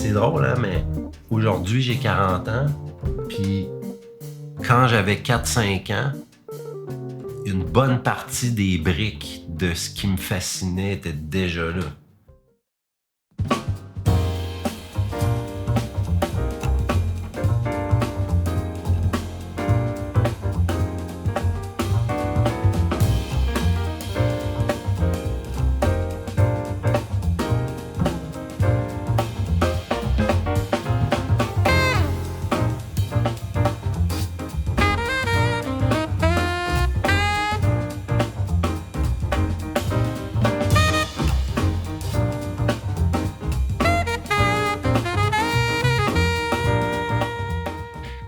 C'est drôle, hein, mais aujourd'hui, j'ai 40 ans, puis quand j'avais 4-5 ans, une bonne partie des briques de ce qui me fascinait était déjà là.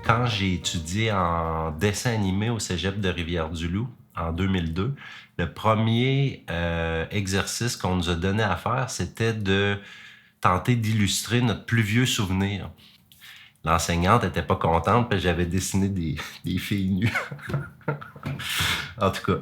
Quand j'ai étudié en dessin animé au cégep de Rivière-du-Loup en 2002, le premier exercice qu'on nous a donné à faire, c'était de tenter d'illustrer notre plus vieux souvenir. L'enseignante était pas contente parce que j'avais dessiné des filles nues. En tout cas.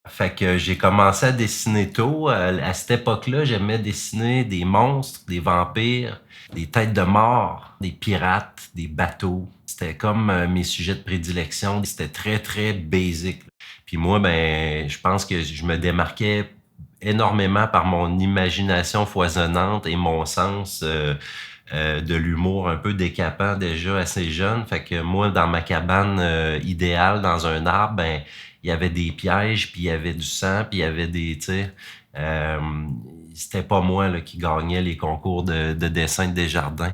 Fait que j'ai commencé à dessiner tôt. À cette époque-là, j'aimais dessiner des monstres, des vampires, des têtes de mort, des pirates, des bateaux. C'était comme mes sujets de prédilection. C'était très, très basic. Puis moi, ben, je pense que je me démarquais énormément par mon imagination foisonnante et mon sens de l'humour un peu décapant déjà assez jeune. Fait que moi, dans ma cabane idéale, dans un arbre, ben, il y avait des pièges, puis il y avait du sang, puis il y avait des, tu sais, c'était pas moi là, qui gagnais les concours de dessin de Desjardins.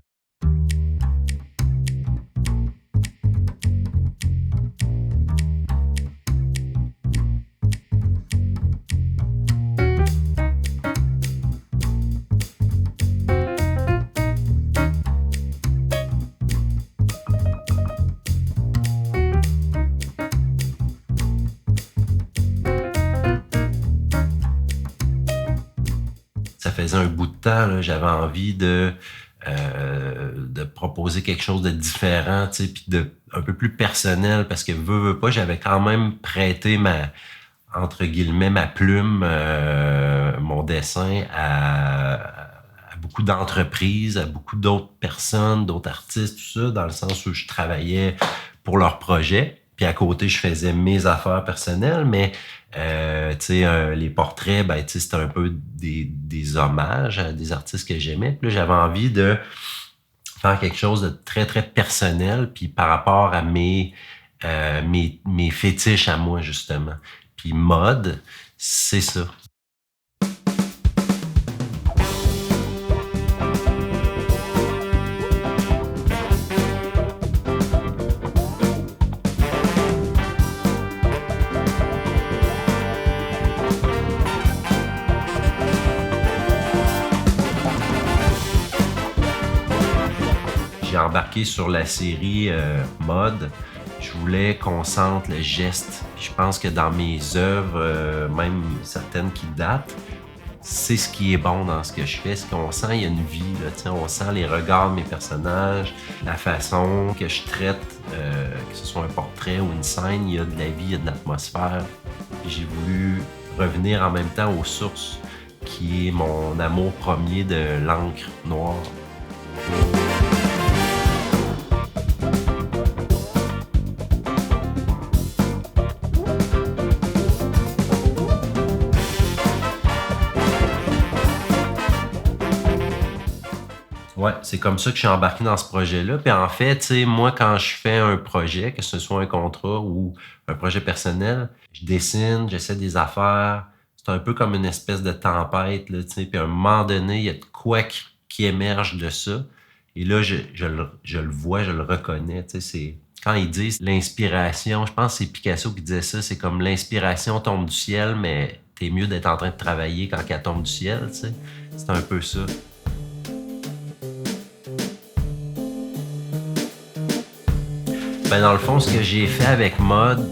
Ça faisait un bout de temps, là, j'avais envie de proposer quelque chose de différent, tu sais, puis de un peu plus personnel, parce que veux pas, j'avais quand même prêté entre guillemets, ma plume, mon dessin à beaucoup d'entreprises, à beaucoup d'autres personnes, d'autres artistes, tout ça, dans le sens où je travaillais pour leurs projets. Puis à côté, je faisais mes affaires personnelles, mais tu sais, les portraits, ben, tu sais, c'était un peu des hommages à des artistes que j'aimais. Puis là, j'avais envie de faire quelque chose de très, très personnel, puis par rapport à mes fétiches à moi, justement. Puis mode, c'est ça. J'ai embarqué sur la série mode. Je voulais qu'on sente le geste. Je pense que dans mes œuvres, même certaines qui datent, c'est ce qui est bon dans ce que je fais. C'est qu'on sent il y a une vie. Là, on sent les regards de mes personnages, la façon que je traite, que ce soit un portrait ou une scène, il y a de la vie, il y a de l'atmosphère. J'ai voulu revenir en même temps aux sources, qui est mon amour premier de l'encre noire. Ouais, c'est comme ça que je suis embarqué dans ce projet-là. Puis en fait, tu sais, moi, quand je fais un projet, que ce soit un contrat ou un projet personnel, je dessine, j'essaie des affaires. C'est un peu comme une espèce de tempête, là, tu sais. Puis à un moment donné, il y a de quoi qui émerge de ça. Et là, je le vois, je le reconnais, tu sais. C'est quand ils disent l'inspiration, je pense que c'est Picasso qui disait ça, c'est comme l'inspiration tombe du ciel, mais t'es mieux d'être en train de travailler quand elle tombe du ciel, tu sais. C'est un peu ça. Ben dans le fond, ce que j'ai fait avec Mode,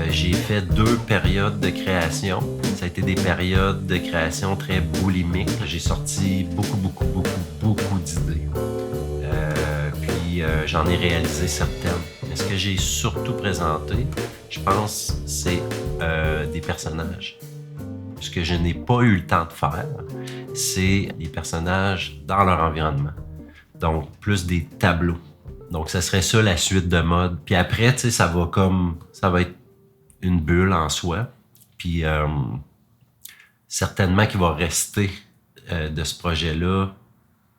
j'ai fait 2 périodes de création. Ça a été des périodes de création très boulimiques. J'ai sorti beaucoup d'idées. Puis j'en ai réalisé certaines. Mais ce que j'ai surtout présenté, je pense, c'est des personnages. Ce que je n'ai pas eu le temps de faire, c'est des personnages dans leur environnement. Donc, plus des tableaux. Donc, ça serait ça la suite de mode. Puis après, tu sais, ça va être une bulle en soi. Puis certainement qu'il va rester de ce projet-là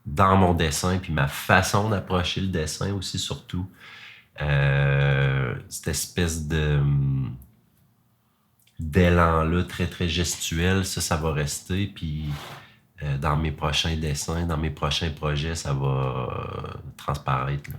dans mon dessin, puis ma façon d'approcher le dessin aussi, surtout. Cette espèce d'élan-là, très, très gestuel, ça va rester. Puis dans mes prochains dessins, dans mes prochains projets, ça va transparaître, là.